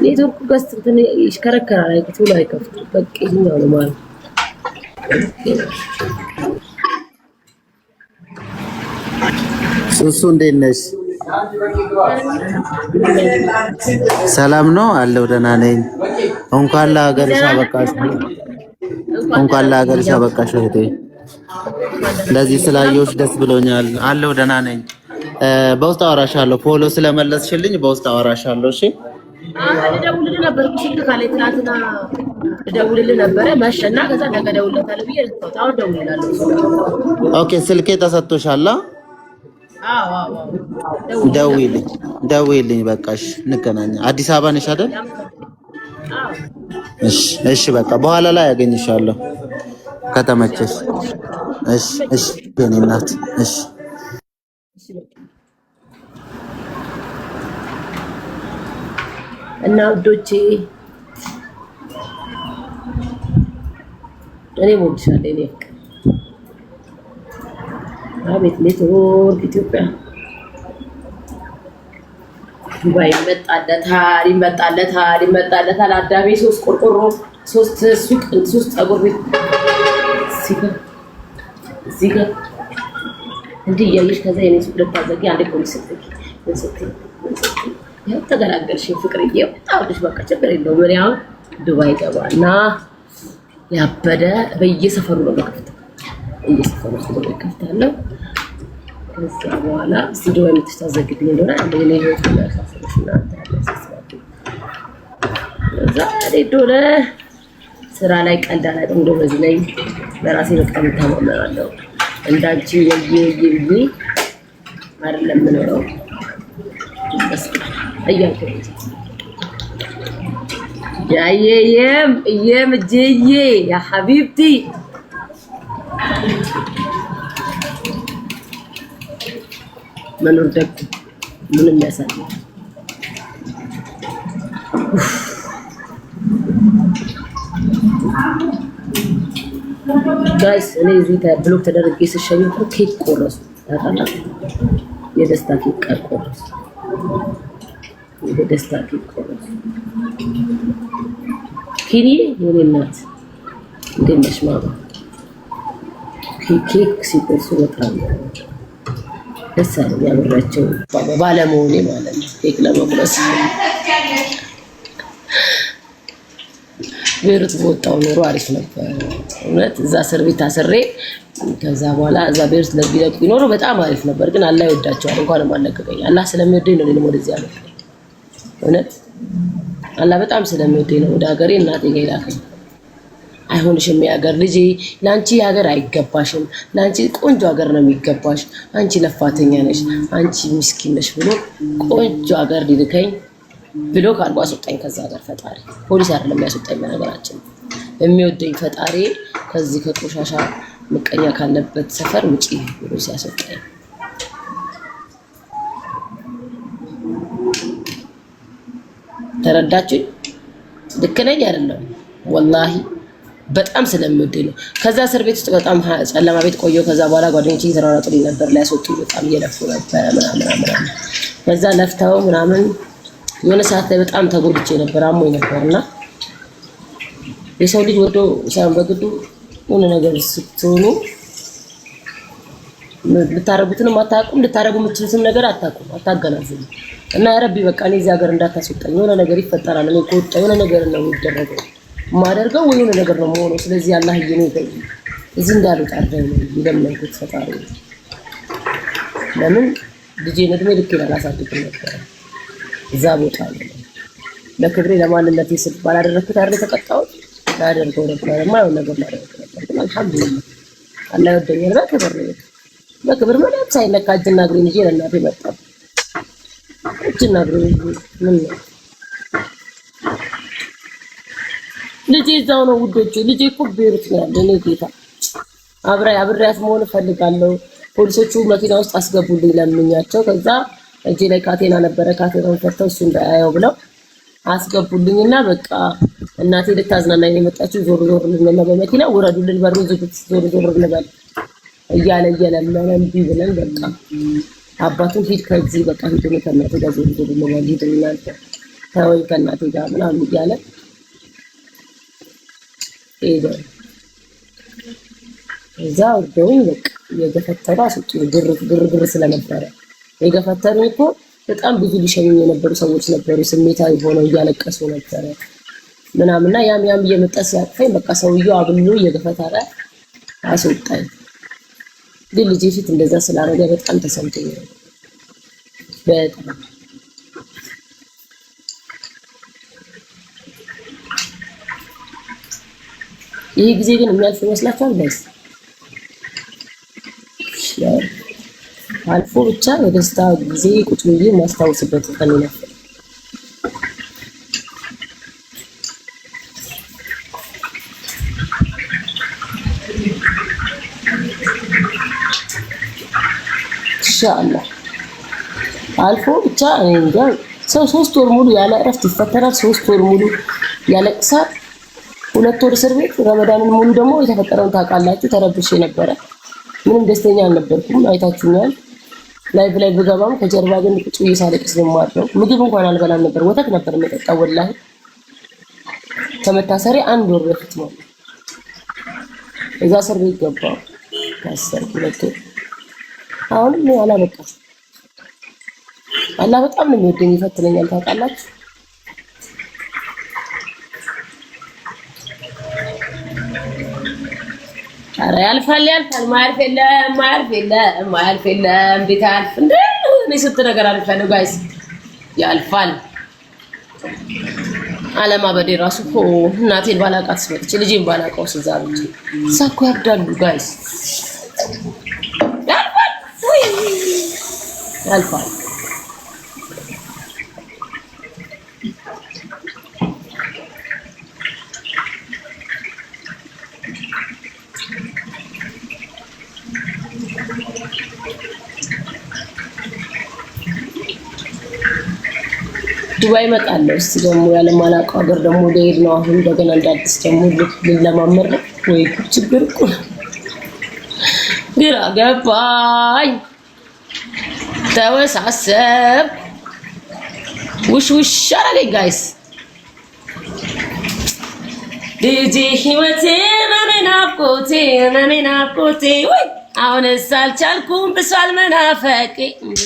ኔትወርኩ ጋር እንትን ይሽከረከራል። አይክቱ ላይ ከፍቱ በቃ ይሄኛው ነው ማለት ሱሱ እንዴት ነሽ? ሰላም ነው አለው። ደህና ነኝ። እንኳን ለሀገርሽ አበቃሽ። እንኳን ለሀገርሽ አበቃሽ እህቴ። እንደዚህ ስላየሁሽ ደስ ብሎኛል። አለው። ደህና ነኝ። በውስጥ አወራሻለሁ። ፎሎ ስለመለስሽልኝ በውስጥ አወራሻለሁ። እሺ ልደውልልህ ነበር ሽክ ካለ ትናንትና ልደውልልህ ነበረ መሸና ከዛ ነገ እደውልለታለሁ ብዬ ረሳሁት። አሁን እደውልልሃለሁ። ኦኬ ስልኬ ተሰጥቶሻል? አዎ ደውይልኝ። በቃሽ እንገናኝ። አዲስ አበባ ነሽ አይደል? እሺ በቃ በኋላ ላይ ያገኝሻለሁ ከተመቸሽ። እሺ የኔ እናት እሺ። እና ውዶቼ እኔ ሞልሻለሁ። እኔ አቤት ኔትወርክ ኢትዮጵያ ዱባይ ይመጣለታል። አዳሜ 3 ቆርቆሮ 3 ሱቅ 3 ፀጉር ቤት እዚህ ጋር እንዲህ እያየሽ ከዛ የኔ ሱቅ ልታዘጊ አንዴ ፖሊስ ስትይ ያው ተገላገልሽ ፍቅርዬ። ወጣሁልሽ በቃ ችግር የለውም። እኔ አሁን ዱባይ ገባና ያበደ በየሰፈሩ ነው በከፍተው በየሰፈሩ ነው በከፍታለሁ። ከዛ በኋላ ዱባይ የምትታዘግብኝ እንደሆነ አንዴ እኔ ህይወት ያሳስብሽና ከዛ ዶለ ስራ ላይ ቀልድ አላውቅም። እንደዚህ ላይ በራሴ በጣም ተማመናለሁ። እንዳንቺ የየየ አይደለም የምኖረው እያልኩት እየም ጀዬ ያ ሐቢብቲ መኖር ደግ ምንም ያሳል ጋይስ። እኔ እዚህ ብሎክ ተደርጌ ስሸኝ እኮ ኬክ ቆረሱ ታውቃላችሁ። የደስታ ኬክ ቆረሱ። የደስታ ኬክ ቆረሱ። ኪኒ የኔ እናት እንዴት ነሽ ማማ? ኬክ ሲቆርሱ በጣም ደስ አለኝ። ያብራቸው ባለመሆኔ ማለት ነው ኬክ ለመቁረስ ቤሩት በወጣው ኖሮ አሪፍ ነበር እውነት። እዛ እስር ቤት አስሬ ከዛ በኋላ እዛ ቤሩት ለቢለቁ ኖሮ በጣም አሪፍ ነበር። ግን አላህ ይወዳቸዋል። እንኳን ማለቀቀኝ አላህ ስለሚወደኝ ነው እኔም ወደዚህ ያመጣኝ። እውነት አላህ በጣም ስለሚወደኝ ነው ወደ ሀገሬ እናቴ ጋር ይላከኝ። አይሆንሽም የሀገር ልጄ፣ ላንቺ ሀገር አይገባሽም፣ ላንቺ ቆንጆ ሀገር ነው የሚገባሽ፣ አንቺ ለፋተኛ ነሽ፣ አንቺ ምስኪን ነሽ ብሎ ቆንጆ ሀገር ሊልከኝ ብሎ ካልጓ አስወጣኝ ከዛ ሀገር። ፈጣሪ ፖሊስ አይደለም ያስወጣኝ በነገራችን። የሚወደኝ ፈጣሪ ከዚህ ከቆሻሻ ምቀኛ ካለበት ሰፈር ውጪ ብሎ ሲያስወጣኝ ተረዳችሁኝ? ልክ ነኝ አይደለም? ወላሂ በጣም ስለምወደኝ ነው። ከዛ እስር ቤት ውስጥ በጣም ጨለማ ቤት ቆየሁ። ከዛ በኋላ ጓደኞቼ እየተሯሯጡልኝ ነበር ሊያስወጡኝ፣ በጣም እየለፉ ነበር ምናምን። ከዛ ለፍተው ምናምን የሆነ ሰዓት ላይ በጣም ተጎድቼ ነበር፣ አሞኝ ነበርና የሰው ልጅ ወዶ ሳይሆን በግዱ የሆነ ነገር ስትሆኑ ልታረጉትንም አታውቁም፣ ልታረጉ የምትችሉትም ነገር አታውቁም፣ አታገናዝቡ። እና ያ ረቢ በቃ እኔ እዚህ ሀገር እንዳታስወጣኝ። የሆነ ነገር ይፈጠራል። እኔ ከወጣ የሆነ ነገር ነው የሚደረገው የማደርገው ወይ የሆነ ነገር ነው የምሆነው። ስለዚህ አላህ ይሄ ነው እዚህ እንዳልወጣ አድርገኝ ነው ይለምንኩት ፈጣሪ። ለምን ልጄን እድሜ ልክ አላሳድግም ነበር እዛ ቦታ ነው። ለክብሬ ለማንነቴ ስል ባላደረኩት አይደል የተቀጣሁት። ያደርገው ነበር የማይሆን ነገር ማድረግ ነበር። ግን አልሐምዱሊላህ አላህ ይወደኛል። በክብር ምንም ሳይነካ እጅና እግሬን ይዤ ለእናቴ መጣሁ። እጅና እግሬን ምን ነው ልጄ እዛው ነው ውዶቼ። ልጄ እኮ ቤሩት ነው ያለ። እኔ ጌታ አብሬያት መሆን እፈልጋለሁ። ፖሊሶቹ መኪና ውስጥ አስገቡልኝ ለምኛቸው። ከዛ እጄ ላይ ካቴና ነበረ። ካቴናውን ፈተው እሱ እንዳያየው ብለው አስገቡልኝና በቃ እናቴ ልታዝናናኝ የመጣችው ዞር ዞር ልንልና በመኪና ውረዱልን፣ በሩን ዝጉት፣ ዞር ዞር እንበል እያለ እየለመነ እምቢ ብለን በቃ አባቱን ሂድ ከዚህ በቃ ሂድ ከእናቴ ጋር ዞር ዞር እንበል ሂድ እናንተ ተወኝ ከእናቴ ጋር ምናምን እያለ ሄደ። እዛ ወደውኝ በቃ የገፈተሩ አስወጡኝ። ግርግር ስለነበረ የገፈተሩኝ እኮ በጣም ብዙ ሊሸኙኝ የነበሩ ሰዎች ነበሩ። ስሜታዊ ሆነው እያለቀሱ ነበረ ምናምንና ያም እየመጣ ሲያቅፈኝ በቃ ሰውየው አብሎ እየገፈተረ አስወጣኝ። ግን ልጄ ፊት እንደዛ ስላደረገ በጣም ተሰምቶኝ ነው። በጣም ይሄ ጊዜ ግን የሚያልፍ ይመስላችኋል ጋይስ? አልፎ ብቻ በደስታ ጊዜ ቁጭ ብዬ ማስታወስበት ቀን ነው። ኢንሻአላህ አልፎ ብቻ እንጃ ሰው 3 ወር ሙሉ ያለ እረፍት ይፈተራል። 3 ወር ሙሉ ያለቅሳል። 2 ወር እስር ቤት፣ ረመዳንን ሙሉ ደግሞ የተፈጠረውን ታውቃላችሁ። ተረብሼ ነበረ። ምንም ደስተኛ አልነበርኩም። አይታችሁኛል። ላይቭ ላይ ብገባም ከጀርባ ግን ቁጭ ብዬ ሳለቅስ ነው የማድረው። ምግብ እንኳን አልበላም ነበር። ወተት ነበር የምጠጣው። ወላሂ ከመታሰሪ 1 ወር በፊት ነው እዛ እስር ቤት ገባሁ። ታሰርኩ 2 ወር። አሁንም አላበቃም። አላህ በጣም ነው የሚወደኝ፣ ይፈትነኛል። ታውቃላችሁ ኧረ ያልፋል። ማያልፍ የለም። ቤት አልፍ እንደ እኔ ስንት ነገር አልፋለሁ ጋይስ። ያልፋል። አለማበዴ ራሱ እኮ እናቴን ባላውቃት ስመጥቼ ልጄን ባላውቀው ስዛ ብቻ ሳኮ ያብዳሉ ጋይስ። ያልፋል። ዱባይ እመጣለሁ። እስቲ ደግሞ ያለማላውቀው ሀገር ደግሞ ልሄድ ነው። አሁን እንደገና እንዳዲስ ደግሞ ልለማመድ ነው ወይ ችግር እኮ ግራ ገባኝ። ተወሳሰብ ውሽ አረገኝ ጋይስ። ልጄ ህይወቴ መናፍቆቴ ወይ አሁንስ አልቻልኩም ብሷል መናፈቄ